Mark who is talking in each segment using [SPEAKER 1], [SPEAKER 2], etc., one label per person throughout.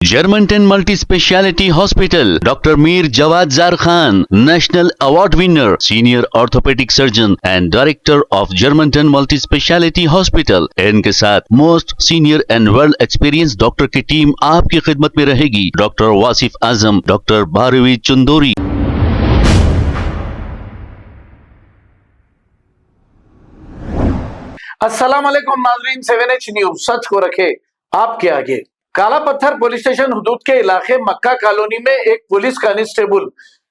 [SPEAKER 1] Germantown Multi Speciality Hospital, Dr. Mir Jawad Zar Khan, National Award winner, Senior Orthopedic Surgeon and Director of Germantown Multi Speciality Hospital। इनके साथ most senior and world experience doctor की team आपकी खिदमत में रहेगी। Doctor Wasif Azam, doctor Bharvi Chandori.
[SPEAKER 2] अस्सलाम वालेकुम नाज़रीन, 7H न्यूज सच को रखे आपके आगे। काला पत्थर पुलिस स्टेशन हुदूद के इलाके मक्का कॉलोनी में एक पुलिस कांस्टेबल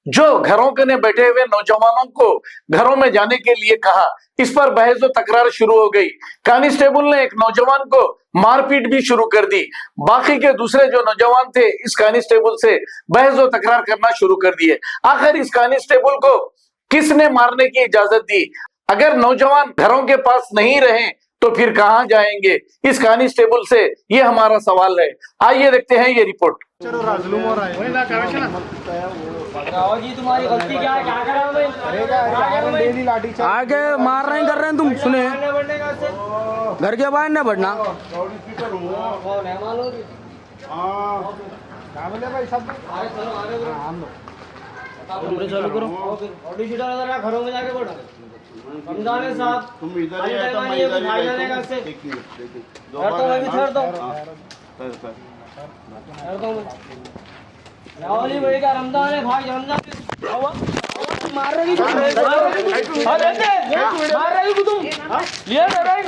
[SPEAKER 2] जो घरों के ने बैठे हुए नौजवानों को घरों में जाने के लिए कहा, इस पर बहस व तकरार शुरू हो गई। कांस्टेबल ने एक नौजवान को मारपीट भी शुरू कर दी। बाकी के दूसरे जो नौजवान थे इस कांस्टेबल से बहस व तकरार करना शुरू कर दिए। आखिर इस कांस्टेबल को किसने मारने की इजाजत दी? अगर नौजवान घरों के पास नहीं रहे तो फिर कहां जाएंगे? इस कांस्टेबल से ये हमारा सवाल है। आइए देखते हैं ये रिपोर्ट।
[SPEAKER 3] जी तुम्हारी गलती क्या है? क्या कर रहे हो भाई?
[SPEAKER 4] आगे मार रहे हैं, कर रहे हैं तुम। सुने घर के बाहर न बढ़ना।
[SPEAKER 3] चालू करो घरों में जाके बैठो। रमजान है साहब,
[SPEAKER 5] तुम इधर ही आए तो मैं इधर ही
[SPEAKER 3] रावली भाई का रमजान है भाई, रमजान
[SPEAKER 4] मार रही तुम, मार रही तुम, ये मार रही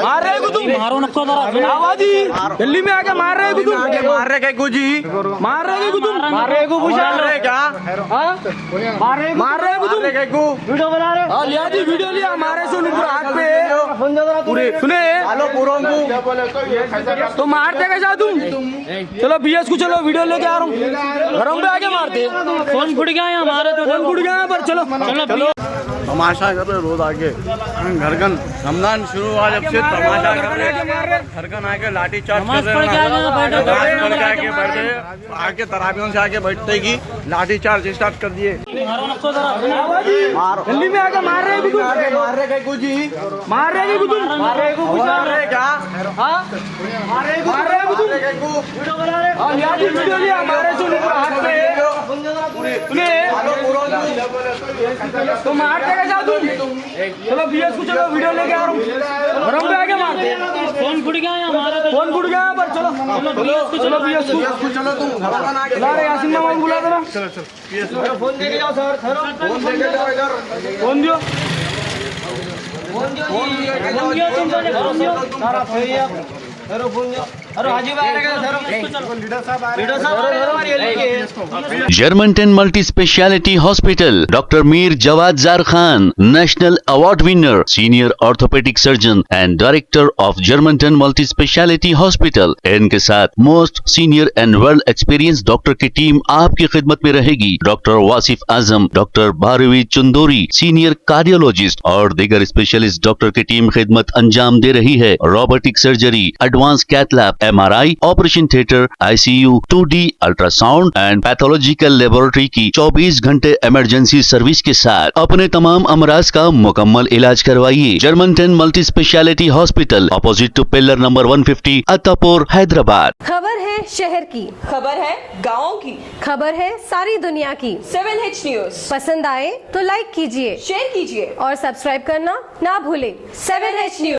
[SPEAKER 4] मार रहे तुम, मारो नको जरा आवाजी दिल्ली में आके मार रहे तुम, मार रहे क्या जी, मार रहे तुम, मार रहे को पूछा रहे क्या? मार रहे को वीडियो बना रहे? हां लिया जी, वीडियो लिया, मारे सुन पूरा हाथ पे पूरे सुने हेलो पूरों को तो मारते कैसा तुम? चलो बीएस को चलो वीडियो लेके आ रहा हूं। घरों पे आके मारते, फोन फुट गया है हमारा, तो फोन फुट गया है पर चलो चलो
[SPEAKER 5] तमाशा कर रहे रोज आके घरगन रमजान शुरू हुआ जब से तमाशा कर रहे, घरगन आके लाठी चार्ज कर रहे, आके तराबियों से आके बैठते की लाठी चार्ज स्टार्ट कर दिए।
[SPEAKER 4] दिल्ली में आके मार रहे तुम, मार रहे को जी, मार रहे को तुम, मार रहे को पूछा रहे क्या? हां मार रहे को तुम, वीडियो बना रहे? हां लिया जी, वीडियो लिया, हमारे सुन हाथ पे सुने तो मारते कैसा तुम? चलो बीएस को चलो वीडियो लेके आ रहा हूं। घरों पे आके मारते, फोन फुट गया है हमारा, तो फोन फुट गया है पर चलो चलो बीएस को चलो तुम घरों आके बुला रहे। यासीन मामा बुला दो ना, चलो
[SPEAKER 3] फोन देके जाओ सर,
[SPEAKER 5] फोन देके जाओ इधर,
[SPEAKER 4] फोन दियो,
[SPEAKER 3] फोन दियो तुम फोन दियो सारा भैया हेरो फोन दियो। अरे हाजी भाई लीडर साहब
[SPEAKER 1] Germantown Multi Speciality Hospital, Dr. Mir Jawad Zar Khan, National Award winner, Senior Orthopedic Surgeon and Director of Germantown Multi Speciality Hospital। इनके साथ most senior and world experience doctor की टीम आपकी खिदमत में रहेगी। Doctor Wasif Azam, doctor Bharvi Chandori, senior cardiologist और दीगर specialist doctor की टीम खिदमत अंजाम दे रही है। Robotic surgery, advance cath lab, MRI, operation theatre, ICU, 2D ultrasound and pathological laboratory की 24 घंटे इमरजेंसी सर्विस के साथ अपने तमाम अमराज का मुकम्मल इलाज करवाइए। Germanten multi speciality hospital, opposite to pillar number 150, Attapur, Hyderabad.
[SPEAKER 6] खबर है शहर की,
[SPEAKER 7] खबर है गाँव की,
[SPEAKER 6] खबर है सारी दुनिया की।
[SPEAKER 7] 7H न्यूज
[SPEAKER 6] पसंद आए तो लाइक कीजिए,
[SPEAKER 7] शेयर कीजिए
[SPEAKER 6] और सब्सक्राइब करना ना भूले।
[SPEAKER 7] 7H news.